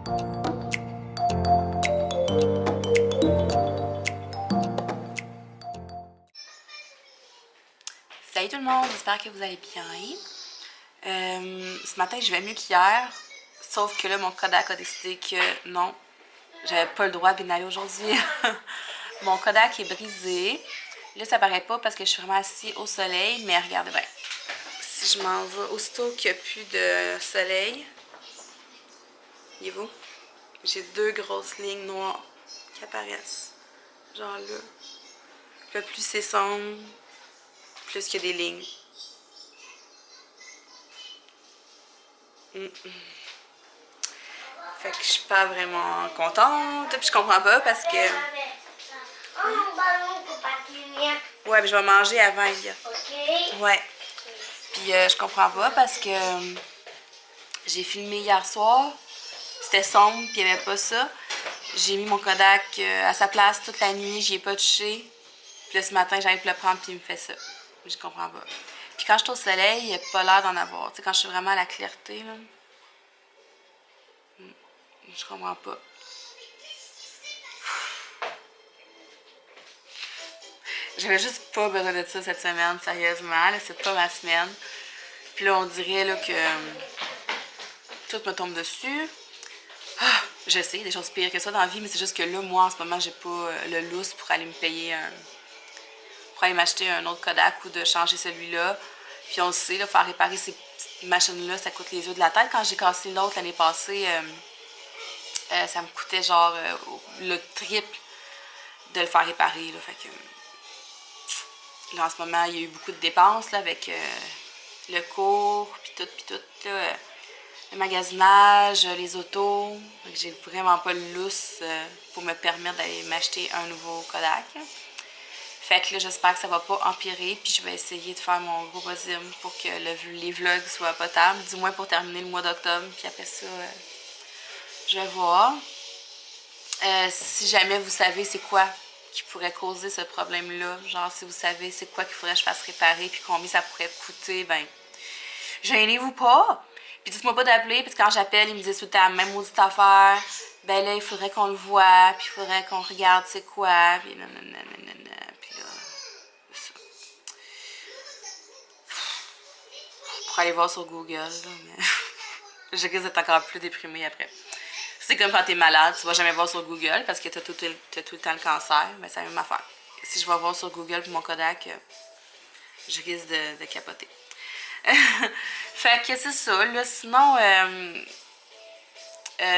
Salut tout le monde, j'espère que vous allez bien. Ce matin, je vais mieux qu'hier, sauf que là, mon Kodak a décidé que non, j'avais pas le droit de bien aller aujourd'hui. Mon Kodak est brisé. Là, ça paraît pas parce que je suis vraiment assise au soleil, mais regardez bien. Si je m'en vais aussitôt qu'il n'y a plus de soleil, voyez-vous, j'ai deux grosses lignes noires qui apparaissent. Genre là. Puis là, plus c'est sombre, plus qu'il y a des lignes. Fait que je suis pas vraiment contente, puis je comprends pas parce que... Ouais, mais je vais manger avant, Elia. Ouais. Puis je comprends pas parce que j'ai filmé hier soir, c'était sombre, puis il n'y avait pas ça. J'ai mis mon Kodak à sa place toute la nuit, j'y ai pas touché. Puis là, ce matin, j'arrive pour le prendre, puis il me fait ça. Je comprends pas. Puis quand je suis au soleil, il n'y a pas l'air d'en avoir. Tu sais, quand je suis vraiment à la clarté, là... Je comprends pas. J'avais juste pas besoin de ça cette semaine, sérieusement. C'est pas ma semaine. Puis là, on dirait là, que tout me tombe dessus. Ah, je sais, il y a des choses pires que ça dans la vie, mais c'est juste que là, moi, en ce moment, j'ai pas le lousse pour aller me payer pour aller m'acheter un autre Kodak ou de changer celui-là. Puis on le sait, là, faire réparer ces petites machines-là, ça coûte les yeux de la tête. Quand j'ai cassé l'autre l'année passée, ça me coûtait genre le triple de le faire réparer. Là, fait que, là, en ce moment, il y a eu beaucoup de dépenses là, avec le cours, puis tout, là, le magasinage, les autos. J'ai vraiment pas le lousse pour me permettre d'aller m'acheter un nouveau Kodak. Fait que là, j'espère que ça va pas empirer, puis je vais essayer de faire mon gros possible pour que les vlogs soient potables, du moins pour terminer le mois d'octobre, puis après ça, je vais voir. Si jamais vous savez c'est quoi qui pourrait causer ce problème-là, genre si vous savez c'est quoi qu'il faudrait que je fasse réparer, puis combien ça pourrait coûter, ben, gênez-vous pas. Puis dites-moi pas d'appeler, puis quand j'appelle, ils me disent tout le temps la même maudite affaire. Ben là, il faudrait qu'on le voit, puis il faudrait qu'on regarde c'est quoi, puis nanana, puis là, ça. Pour aller voir sur Google, là, mais je risque d'être encore plus déprimée après. C'est comme quand t'es malade, tu vas jamais voir sur Google parce que t'as tout le temps le cancer, mais c'est la même affaire. Si je vais voir sur Google pour mon Kodak, je risque de capoter. Fait que c'est ça. Là, sinon,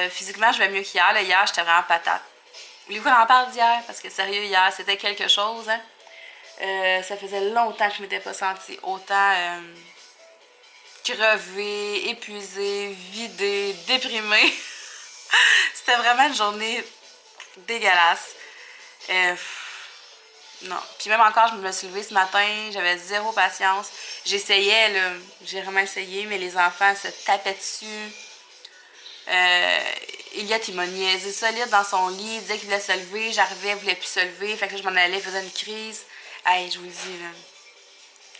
physiquement, je vais mieux qu'hier. Là, hier, j'étais vraiment patate. Voulez-vous qu'on en parle d'hier? Parce que sérieux, hier, c'était quelque chose. Hein? Ça faisait longtemps que je m'étais pas sentie autant crevée, épuisée, vidée, déprimée. C'était vraiment une journée dégueulasse. Non. Puis même encore, je me suis levée ce matin, j'avais zéro patience. J'essayais, là, j'ai vraiment essayé, mais les enfants se tapaient dessus. Elliot, il m'a niaisé solide dans son lit, il disait qu'il voulait se lever, j'arrivais, il voulait plus se lever, fait que là, je m'en allais, il faisait une crise. Hey, je vous le dis, là,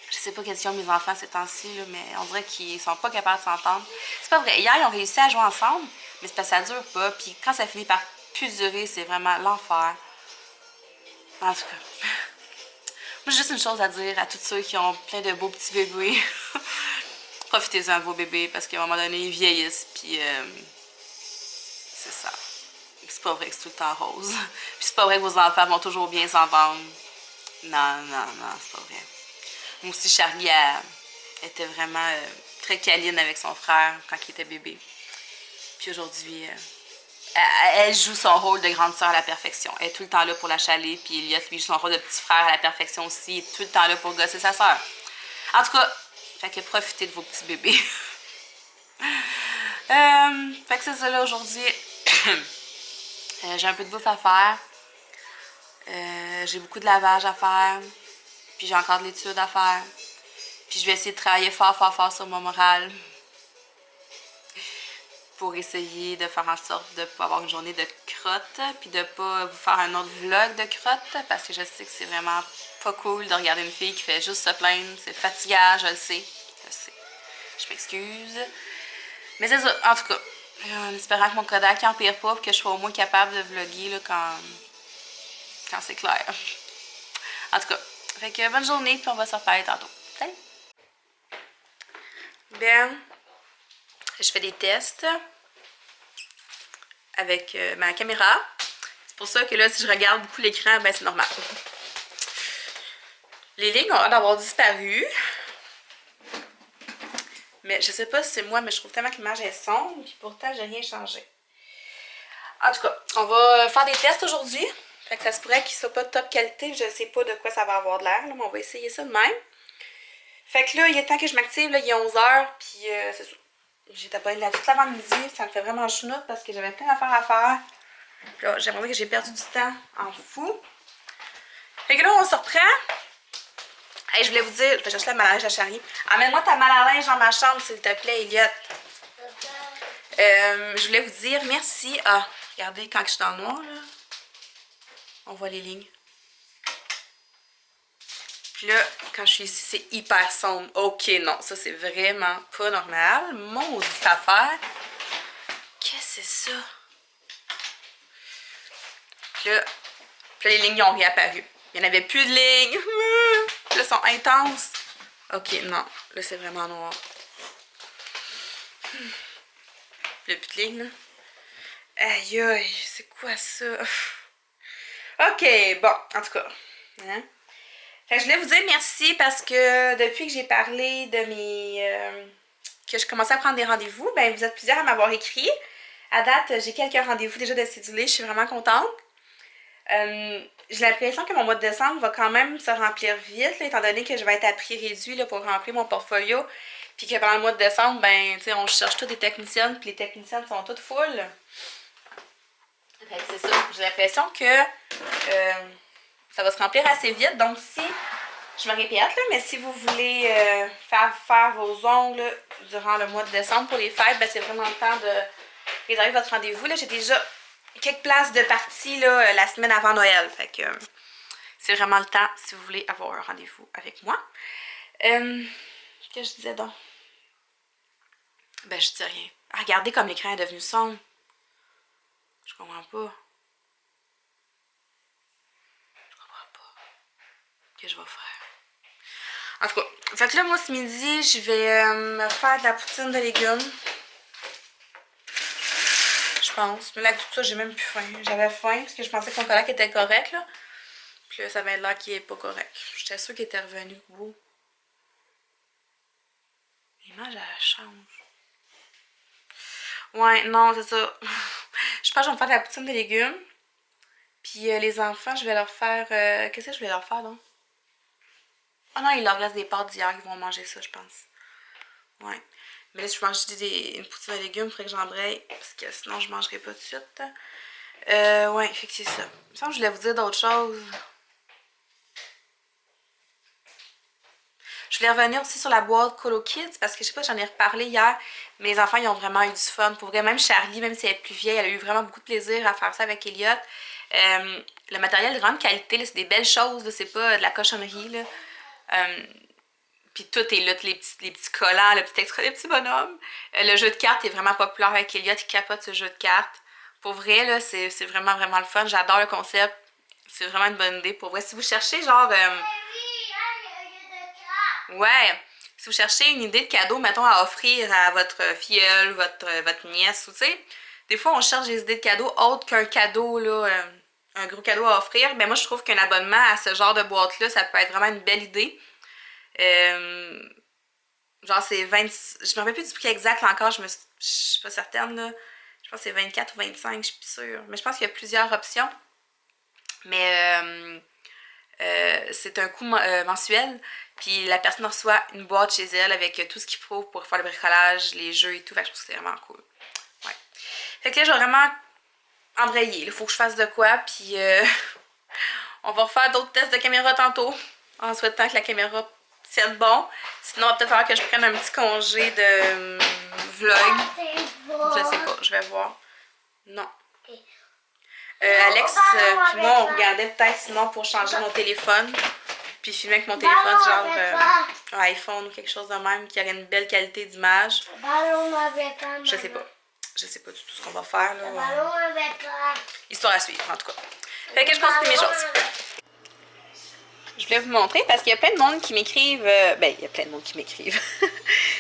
je sais pas quels sont mes enfants ces temps-ci, là, mais on dirait qu'ils sont pas capables de s'entendre. C'est pas vrai, hier, ils ont réussi à jouer ensemble, mais c'est parce que ça dure pas, puis quand ça finit par plus durer, c'est vraiment l'enfer. En tout cas, moi, j'ai juste une chose à dire à tous ceux qui ont plein de beaux petits bébés. Profitez-en de vos bébés, parce qu'à un moment donné, ils vieillissent, puis c'est ça. C'est pas vrai que c'est tout le temps rose. Puis c'est pas vrai que vos enfants vont toujours bien s'entendre. Non, c'est pas vrai. Moi aussi, Charlie était vraiment très câline avec son frère quand il était bébé. Puis aujourd'hui, elle joue son rôle de grande sœur à la perfection. Elle est tout le temps là pour la chaler, puis Elliot, lui, joue son rôle de petit frère à la perfection aussi. Il est tout le temps là pour gosser sa sœur. En tout cas, fait que profitez de vos petits bébés. Fait que c'est ça là aujourd'hui. J'ai un peu de bouffe à faire. J'ai beaucoup de lavage à faire. Puis j'ai encore de l'étude à faire. Puis je vais essayer de travailler fort sur mon moral. Pour essayer de faire en sorte de ne pas avoir une journée de crotte. Puis de ne pas vous faire un autre vlog de crotte. Parce que je sais que c'est vraiment pas cool de regarder une fille qui fait juste se plaindre. C'est fatigant, je le sais. Je m'excuse. Mais c'est ça, en tout cas. En espérant que mon Kodak n'empire pas pour que je sois au moins capable de vlogger là, quand c'est clair. En tout cas, fait que bonne journée, puis on va se reparler tantôt. Salut! Ben, je fais des tests avec ma caméra. C'est pour ça que là, si je regarde beaucoup l'écran, ben c'est normal. Les lignes ont l'air d'avoir disparu. Mais je sais pas si c'est moi, mais je trouve tellement que l'image est sombre, puis pourtant, j'ai rien changé. En tout cas, on va faire des tests aujourd'hui. Fait que ça se pourrait qu'il soit pas de top qualité. Je sais pas de quoi ça va avoir de l'air, mais on va essayer ça de même. Fait que là, il est temps que je m'active. Là, il est 11h, puis c'est ça. J'ai tapé là toute l'avant-midi. Ça me fait vraiment chenoute parce que j'avais plein d'affaires à faire. Puis là, j'ai l'impression que j'ai perdu du temps en fou. Fait que là, on se reprend. Hey, je voulais vous dire, je vais chercher la malle à linge à Charlie. Amène-moi ta malle à linge dans ma chambre, s'il te plaît, Elliot. Je voulais vous dire merci. Ah, regardez, quand je suis dans le noir, là, on voit les lignes. Puis là, quand je suis ici, c'est hyper sombre. Ok, non, ça c'est vraiment pas normal. Maudite affaire. Qu'est-ce que c'est ça? Puis là, les lignes ont réapparu. Il n'y en avait plus de lignes. Là, elles sont intenses. Ok, non. Là, c'est vraiment noir. Le plus de lignes, là. Aïe, aïe, c'est quoi ça? Ok, bon, en tout cas. Hein? Fait que je voulais vous dire merci parce que depuis que j'ai parlé de mes... que je commençais à prendre des rendez-vous, ben vous êtes plusieurs à m'avoir écrit. À date, j'ai quelques rendez-vous déjà de cédulés, je suis vraiment contente. J'ai l'impression que mon mois de décembre va quand même se remplir vite, là, étant donné que je vais être à prix réduit là, pour remplir mon portfolio. Puis que pendant le mois de décembre, ben, tu sais, on cherche toutes des techniciennes, puis les techniciennes sont toutes full. Fait que c'est ça. J'ai l'impression que ça va se remplir assez vite. Donc, si, je me répète, là, mais si vous voulez faire vos ongles durant le mois de décembre pour les fêtes, ben, c'est vraiment le temps de réserver votre rendez-vous. J'ai déjà quelques places de partie là, la semaine avant Noël. Fait que c'est vraiment le temps si vous voulez avoir un rendez-vous avec moi. Qu'est-ce que je disais donc? Ben, je dis rien. Ah, regardez comme l'écran est devenu sombre. Je comprends pas. Je comprends pas. Qu'est-ce que je vais faire? En tout cas, fait que là, moi, ce midi, je vais me faire de la poutine de légumes. Je pense. Mais là, tout ça, j'ai même plus faim. J'avais faim parce que je pensais que mon collègue était correct, là. Puis là, ça vient de là qu'il est pas correct. J'étais sûre qu'il était revenu beau. L'image, elle change. Ouais, non, c'est ça. Je pense que je vais me faire de la poutine de légumes. Puis les enfants, je vais leur faire... Qu'est-ce que je vais leur faire, donc? Oh non, il leur reste des pâtes d'hier. Ils vont manger ça, je pense. Ouais. Mais là, si je mange une poutine de légumes, il faudrait que j'embraye. Parce que sinon, je ne mangerai pas tout de suite. Ouais, fait que c'est ça. Il me semble que je voulais vous dire d'autres choses. Je voulais revenir aussi sur la boîte Colo Kids parce que je sais pas, j'en ai reparlé hier. Mes enfants, ils ont vraiment eu du fun. Pour vrai, même Charlie, même si elle est plus vieille, elle a eu vraiment beaucoup de plaisir à faire ça avec Elliot. Le matériel de grande qualité, c'est des belles choses, c'est pas de la cochonnerie. Là. Puis tout est là, les petits collants, le petit extra, les petits bonhommes. Le jeu de cartes est vraiment populaire avec Elliot, il capote ce jeu de cartes. Pour vrai, là, c'est vraiment, vraiment le fun. J'adore le concept. C'est vraiment une bonne idée. Pour vrai, si vous cherchez genre... ouais, si vous cherchez une idée de cadeau, mettons, à offrir à votre filleule, votre nièce, ou tu sais, des fois, on cherche des idées de cadeaux autres qu'un cadeau, là, un gros cadeau à offrir. Mais moi, je trouve qu'un abonnement à ce genre de boîte-là, ça peut être vraiment une belle idée. Genre, c'est 20... Je me rappelle plus du prix exact là, encore, je suis pas certaine, là. Je pense que c'est 24 ou 25, je suis plus sûre. Mais je pense qu'il y a plusieurs options. Mais c'est un coût mensuel. Puis la personne reçoit une boîte chez elle avec tout ce qu'il faut pour faire le bricolage, les jeux et tout. Fait que je trouve que c'est vraiment cool. Ouais. Fait que là, je vais vraiment embrayer. Il faut que je fasse de quoi. Puis on va refaire d'autres tests de caméra tantôt. En souhaitant que la caméra tienne bon. Sinon, il va peut-être falloir que je prenne un petit congé de vlog. Je sais pas, je vais voir. Non. Alex puis moi, on regardait peut-être sinon pour changer mon téléphone. Puis filmer avec mon téléphone, genre un iPhone ou quelque chose de même qui aurait une belle qualité d'image. Je sais pas. je sais pas du tout ce qu'on va faire, là. Le ballon avec toi. Histoire à suivre, en tout cas. Fait que je continue mes choses. Je voulais vous montrer parce qu'il y a plein de monde qui m'écrivent. Ben, il y a plein de monde qui m'écrivent.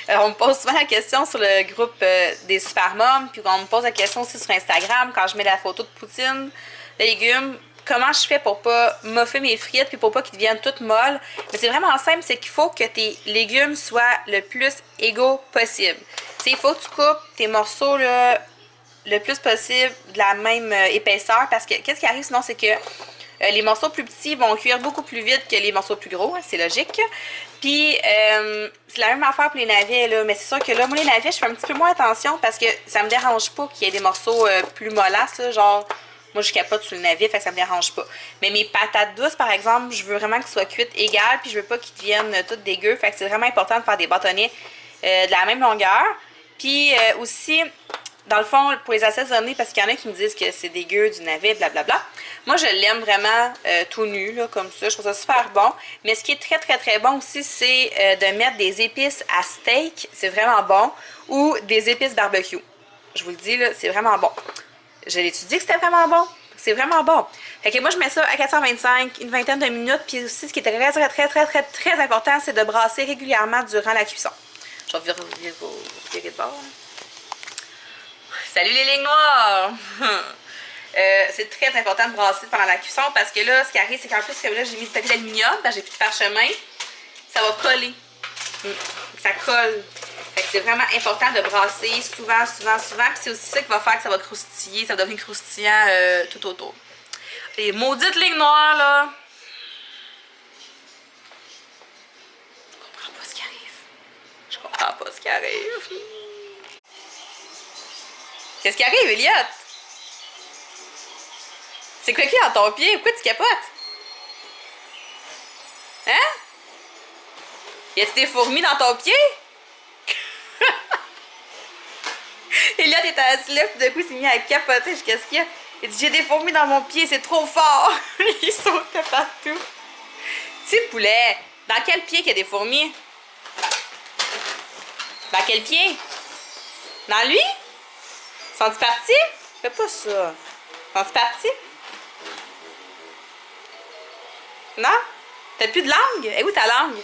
On me pose souvent la question sur le groupe des Super Moms, puis on me pose la question aussi sur Instagram quand je mets la photo de poutine, de légumes. Comment je fais pour pas moffer mes frites puis pour pas qu'ils deviennent toutes molles. Mais c'est vraiment simple, c'est qu'il faut que tes légumes soient le plus égaux possible. T'sais, il faut que tu coupes tes morceaux là, le plus possible de la même épaisseur parce que qu'est-ce qui arrive sinon c'est que les morceaux plus petits vont cuire beaucoup plus vite que les morceaux plus gros, hein, c'est logique. Puis c'est la même affaire pour les navets, là, mais c'est sûr que là, moi les navets, je fais un petit peu moins attention parce que ça me dérange pas qu'il y ait des morceaux plus mollasses, là, genre moi je capote sur le navet, fait que ça me dérange pas. Mais mes patates douces, par exemple, je veux vraiment qu'elles soient cuites égales, puis je veux pas qu'ils deviennent toutes dégueu, fait que c'est vraiment important de faire des bâtonnets de la même longueur. Puis aussi, dans le fond, pour les assaisonner, parce qu'il y en a qui me disent que c'est dégueu du navet, blablabla. Moi, je l'aime vraiment tout nu, là, comme ça. Je trouve ça super bon. Mais ce qui est très, très, très bon aussi, c'est de mettre des épices à steak. C'est vraiment bon. Ou des épices barbecue. Je vous le dis, là, c'est vraiment bon. Je l'ai-tu dit que c'était vraiment bon? C'est vraiment bon. Fait que moi, je mets ça à 425, une vingtaine de minutes. Puis aussi, ce qui est très, très, très, très, très, très important, c'est de brasser régulièrement durant la cuisson. Je vais vous virer de bord. Salut les lignes noires! C'est très important de brasser pendant la cuisson parce que là, ce qui arrive, c'est qu'en plus, que là, j'ai mis du papier d'aluminium, j'ai plus de parchemin, ça va coller. Ça colle. Fait que c'est vraiment important de brasser souvent, souvent, souvent. Puis c'est aussi ça qui va faire que ça va croustiller, ça va devenir croustillant tout autour. Les maudites lignes noires, là. Je comprends pas ce qui arrive. Je comprends pas ce qui arrive. Qu'est-ce qui arrive, Elliot? C'est quoi qui est dans ton pied? Pourquoi tu capotes? Hein? Y a-t-il des fourmis dans ton pied? Elliot était assis là, puis d'un coup, il s'est mis à capoter. Qu'est-ce qu'il y a? Il dit, j'ai des fourmis dans mon pied, c'est trop fort. Il sautait partout. Petit poulet, dans quel pied qu'il y a des fourmis? Dans quel pied? Dans lui? Sont-ils partis? Fais pas ça. Sont-ils partis? Non? T'as plus de langue? Et où ta langue?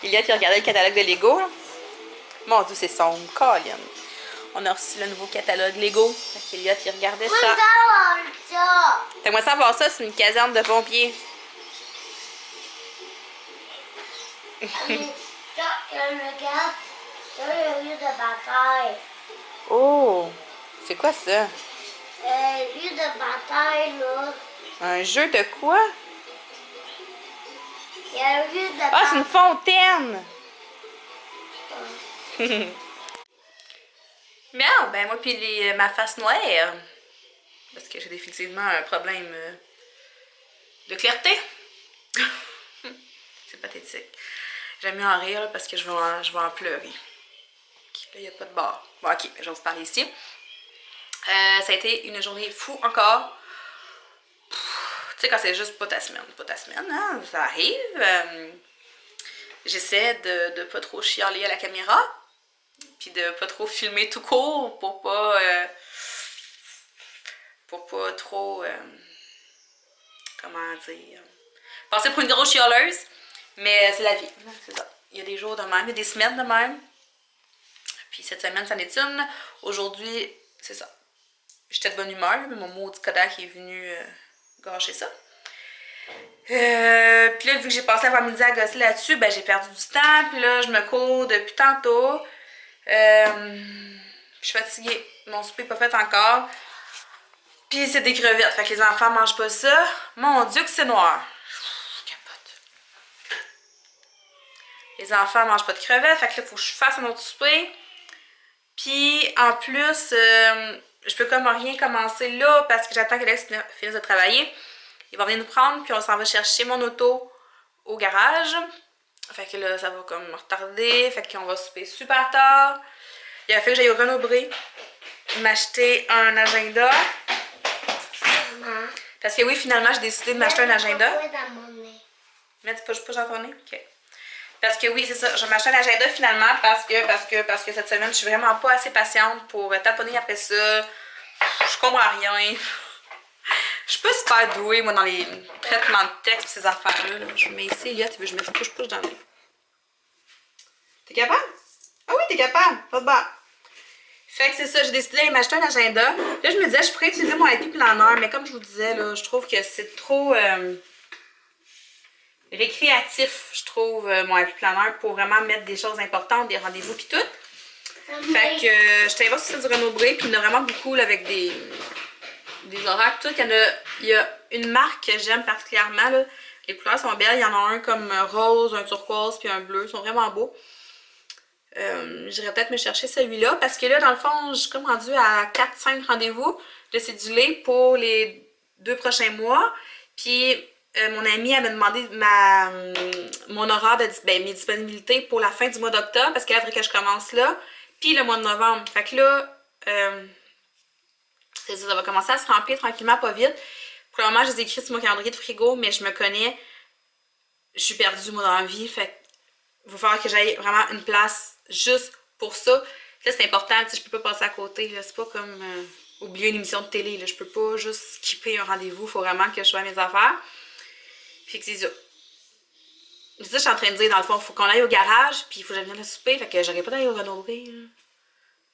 Elliot qui regardait le catalogue de Lego. Mon Dieu, c'est sombre. Colin. On a reçu le nouveau catalogue Lego. Fait qu'Elliot, il regardait ça. T'aimerais ça voir ça? C'est une caserne de pompiers. Regarde, il y a un lieu de bataille. Oh! C'est quoi ça? Lieu de bataille, là. Un jeu de quoi? Il y a un lieu de bataille. Ah, c'est une fontaine! Miaou, ben moi puis ma face noire. Parce que j'ai définitivement un problème de clarté. C'est pathétique. J'aime mieux en rire là, parce que je vais en pleurer. Okay, là, il n'y a pas de bar. Bon, ok, je vais vous parler ici. Ça a été une journée fou encore. Tu sais, quand c'est juste pas ta semaine, hein, ça arrive. J'essaie de pas trop chialer à la caméra, puis de pas trop filmer tout court pour pas trop, comment dire, passer pour une grosse chialeuse. Mais c'est la vie, c'est ça. Il y a des jours de même, il y a des semaines de même. Puis cette semaine, c'en est une. Aujourd'hui, c'est ça. J'étais de bonne humeur, mais mon maudit Kodak est venu gâcher ça. Puis là, vu que j'ai passé l'avant-midi à gosser là-dessus, ben j'ai perdu du temps. Puis là, je me cours depuis tantôt. Je suis fatiguée. Mon souper n'est pas fait encore. Puis c'est des crevettes. Fait que les enfants mangent pas ça. Mon Dieu que c'est noir. Je capote. Les enfants mangent pas de crevettes. Fait que là, il faut que je fasse un autre souper. Puis en plus, je peux comme rien commencer là parce que j'attends qu'Alex finisse de travailler. Il va venir nous prendre, puis on s'en va chercher mon auto au garage. Fait que là, ça va comme me retarder. Fait qu'on va souper super tard. Il a fait que j'aille au Renaud-Bré m'acheter un agenda. Parce que oui, finalement, j'ai décidé de m'acheter un agenda. Mais tu peux pas j'en tourner? Ok. Parce que oui, c'est ça. Je vais m'acheter un agenda finalement parce que cette semaine, je suis vraiment pas assez patiente pour taponner après ça. Je comprends rien. Je suis pas super douée, moi, dans les traitements de texte et ces affaires-là. Là. Je mets ici, Elliot, tu veux que je mette push-push dans le... T'es capable? Ah oui, t'es capable. Pas de barre. Fait que c'est ça, j'ai décidé d'aller m'acheter un agenda. Là, je me disais, je pourrais utiliser mon Happy Planner, mais comme je vous disais, là, je trouve que c'est trop récréatif, je trouve, mon Happy Planner, pour vraiment mettre des choses importantes, des rendez-vous pis tout. Fait que je t'allais voir si c'est du Renaud Bré, puis il y en a vraiment beaucoup là, avec des horaires tout. Il y a une marque que j'aime particulièrement, là. Les couleurs sont belles, il y en a un comme rose, un turquoise, puis un bleu, ils sont vraiment beaux. J'irais peut-être me chercher celui-là parce que là, dans le fond, je suis comme rendue à 4-5 rendez-vous de cédulé pour les 2 prochains mois. Puis mon amie, elle m'a demandé mon horaire, mes disponibilités pour la fin du mois d'octobre parce qu'elle voudrait que je commence là. Puis le mois de novembre. Fait que là, ça va commencer à se remplir tranquillement, pas vite. Pour le moment, je les ai écrits sur mon calendrier de frigo, mais je me connais. Je suis perdue, moi, dans la vie. Fait il va falloir que j'aille vraiment une place juste pour ça. Là, c'est important, tu sais, je peux pas passer à côté. C'est pas comme oublier une émission de télé. Là. Je peux pas juste skipper un rendez-vous. Il faut vraiment que je sois à mes affaires. Fait que c'est ça. C'est ça que je suis en train de dire, dans le fond. Il faut qu'on aille au garage, puis il faut que je vienne le souper. Fait que j'aurais pas d'aller au Renaud Bré. Il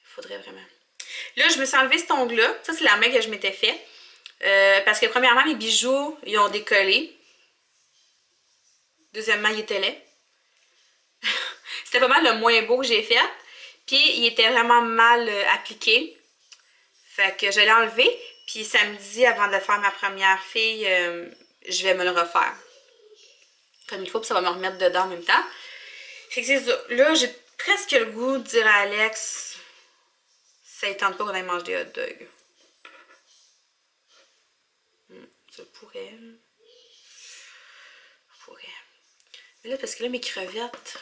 faudrait vraiment. Là, je me suis enlevé cet ongle-là. Ça, c'est la main que je m'étais fait. Parce que premièrement, mes bijoux, ils ont décollé. Deuxièmement, ils étaient laids. C'était pas mal le moins beau que j'ai fait. Puis il était vraiment mal appliqué. Fait que je l'ai enlevé. Puis samedi, avant de faire ma première fille, je vais me le refaire. Comme il faut, puis ça va me remettre dedans en même temps. Fait que c'est ça. Là, j'ai presque le goût de dire à Alex, ça ne tente pas qu'on aille manger des hot dogs. Ça pourrait. Ça pourrait. Mais là, parce que là, mes crevettes...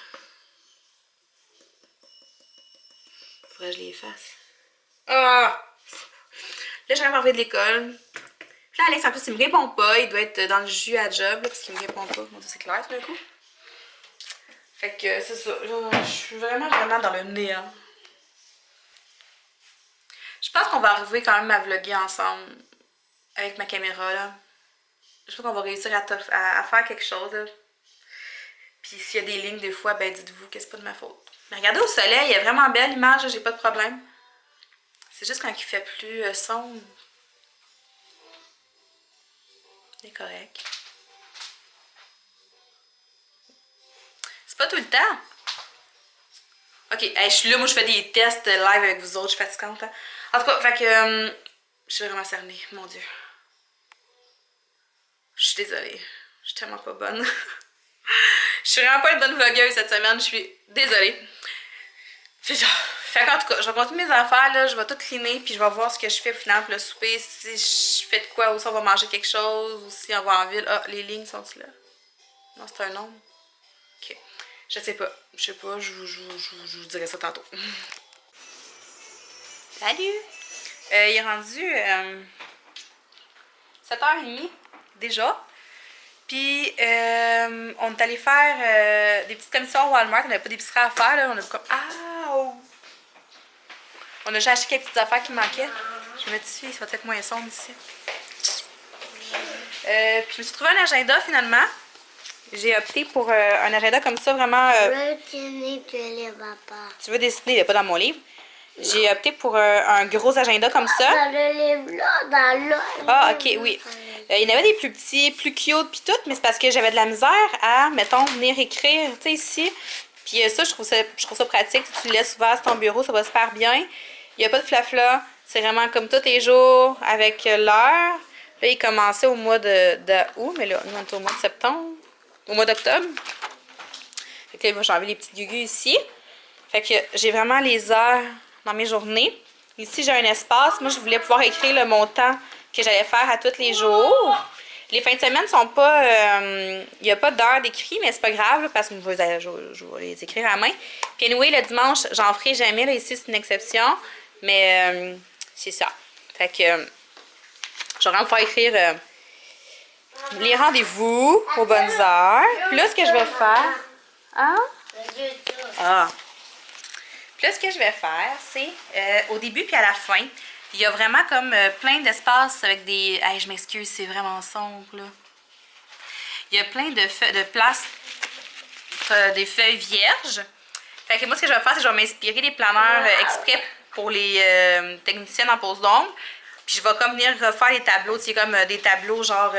Faudrait que je les fasse. Ah! Là, j'arrive à arriver de l'école. Puis là, Alex, en plus, il me répond pas. Il doit être dans le jus à job, là, parce qu'il me répond pas. Bon, c'est clair, tout d'un coup. Fait que c'est ça. Je suis vraiment dans le néant. Je pense qu'on va arriver quand même à vlogger ensemble. Avec ma caméra, là. Je pense qu'on va réussir à faire quelque chose, là. Puis s'il y a des lignes, des fois, ben dites-vous que c'est pas de ma faute. Mais regardez au soleil, il est vraiment belle l'image, j'ai pas de problème. C'est juste quand il fait plus sombre. C'est correct. C'est pas tout le temps. Ok, hey, je suis là, moi je fais des tests live avec vous autres, je suis fatigante. Hein? En tout cas, fait que je suis vraiment cernée, mon Dieu. Je suis désolée. Je suis tellement pas bonne. Je suis vraiment pas une bonne vlogueuse cette semaine, je suis désolée. C'est ça. Fait qu'en tout cas, je vais continuer mes affaires, là, je vais tout cleaner, puis je vais voir ce que je fais au final pour le souper, si je fais de quoi, ou si on va manger quelque chose, ou si on va en ville. Ah, les lignes sont là? Non, c'est un nombre. Ok. Je sais pas, je vous dirai ça tantôt. Salut! Il est rendu 7h30 déjà. Puis, on est allé faire des petites commissions au Walmart. On n'avait pas d'épicerie à faire. Là. On a comme. Ah! Oh. On a juste acheté quelques petites affaires qui manquaient. Je me suis dit, ça va être moins sombre ici. Puis, je me suis trouvé un agenda finalement. J'ai opté pour un agenda comme ça, vraiment. Tu veux dessiner, il n'est pas dans mon livre. J'ai opté pour un gros agenda comme ça. Dans le livre là, dans l'autre. Ah, ok, oui. Il y en avait des plus petits, plus cute, puis tout, mais c'est parce que j'avais de la misère à, mettons, venir écrire, tu sais, ici. Puis ça, je trouve ça pratique. Tu le laisses ouvert sur ton bureau, ça va super bien. Il n'y a pas de flafla. C'est vraiment comme tous les jours avec l'heure. Là, il commençait au mois d'août, mais là, nous, on est au mois de septembre. Au mois d'octobre. Fait que là, il va changer les petites gugus ici. Fait que j'ai vraiment les heures dans mes journées. Ici, j'ai un espace. Moi, je voulais pouvoir écrire le montant que j'allais faire à tous les jours. Les fins de semaine sont pas... il n'y a pas d'heure d'écrit, mais c'est pas grave, là, parce que je vais les écrire à main. Puis anyway, le dimanche, j'en ferai jamais. Là, ici, c'est une exception. Mais c'est ça. Fait que je vais vraiment pouvoir écrire les rendez-vous aux bonnes heures. Puis là, ce que je vais faire... Hein? Regarde ça. Ah! Puis là, ce que je vais faire, c'est au début puis à la fin, il y a vraiment comme plein d'espaces avec des... Hey, je m'excuse, c'est vraiment sombre, là. Il y a plein de places, des feuilles vierges. Fait que moi, ce que je vais faire, c'est que je vais m'inspirer des planeurs exprès pour les techniciennes en pose d'ombre. Puis je vais comme venir refaire les tableaux, tu sais, comme des tableaux genre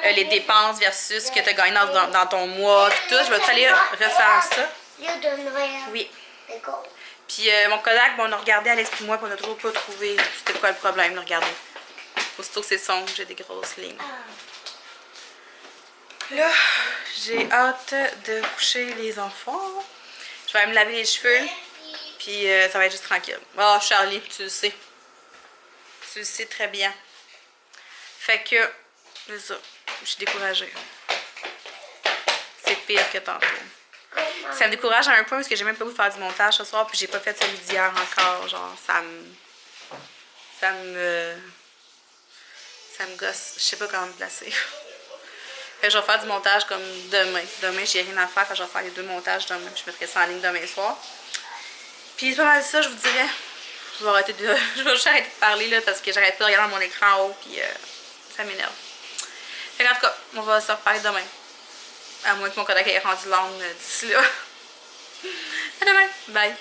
les dépenses versus ce que tu as gagné dans ton mois, puis tout. Je vais tout aller refaire ça. Lieu de Noël. Oui. D'accord. Puis mon Kodak, bon, on a regardé à l'esprit moi, puis on a toujours pas trouvé c'était quoi le problème, là, regardez. Aussitôt que c'est sombre, j'ai des grosses lignes. Là, j'ai hâte de coucher les enfants. Je vais aller me laver les cheveux, puis ça va être juste tranquille. Oh, Charlie, tu le sais. Tu le sais très bien. Fait que, c'est ça, je suis découragée. C'est pire que tantôt. Ça me décourage à un point parce que j'ai même pas voulu faire du montage ce soir, puis j'ai pas fait celui d'hier encore. Genre, ça me gosse. Je sais pas comment me placer. Fait que je vais faire du montage comme demain. Demain, j'ai rien à faire, fait que je vais faire les 2 montages demain. Je mettrai ça en ligne demain soir. Puis c'est pas mal ça, je vous dirais. Je vais arrêter juste arrêter de parler là, parce que j'arrête pas de regarder mon écran en haut, puis ça m'énerve. Fait qu'en tout cas, on va se reparler demain. À moins que mon Kodak ait rendu long d'ici là. À demain. Bye.